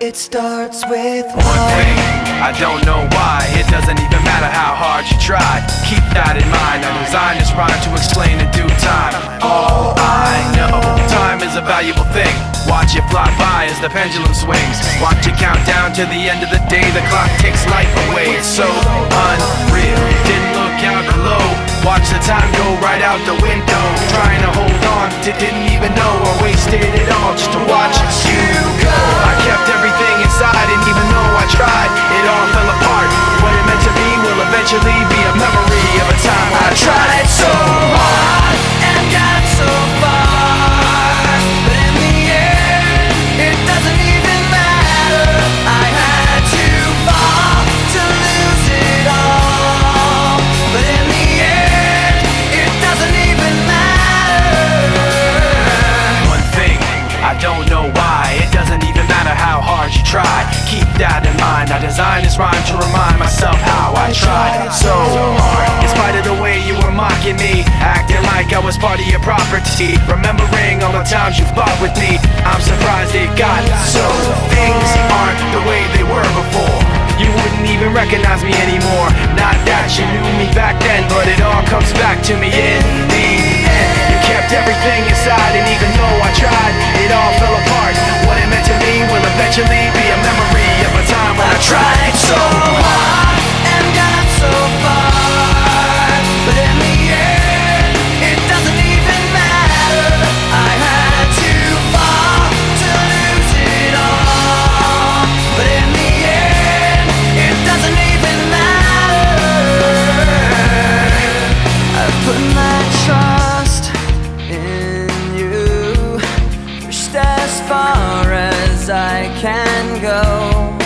It starts with one thing, I don't know why. It doesn't even matter how hard you try. Keep that in mind. I designed this rhyme to explain in due time. All I know, time is a valuable thing. Watch it fly by as the pendulum swings. Watch it count down to the end of the day. The clock takes life away. It's so unreal. Didn't look out below. Watch the time go right out the window. Trying to hold on to didn't even know I wasted it all just to watch you go. I kept everything inside, and even though I tried, it all fell apart. What it meant to be will eventually be a memory of a time I tried so hard and got so far, but in the end, it doesn't even matter. I had to fall to lose it all, but in the end, it doesn't even matter. One thing, I don't know why. It doesn't even matter how hard you try. Keep that in mind. I designed this rhyme to remind myself how I tried so hard. In spite of the way you were mocking me, acting like I was part of your property, remembering all the times you fought with me, I'm surprised it got so. Things aren't the way they were before. You wouldn't even recognize me anymore. Not that you knew me back then, but it all comes back to me in the end. You kept everything inside, and even though I tried, it all fell apart. What it meant to me will eventually be a memory of a time when I tried so hard and got so far, but in the end, it doesn't even matter. I had to fall to lose it all, but in the end, it doesn't even matter. I've put my trust in you, pushed as far as I can go.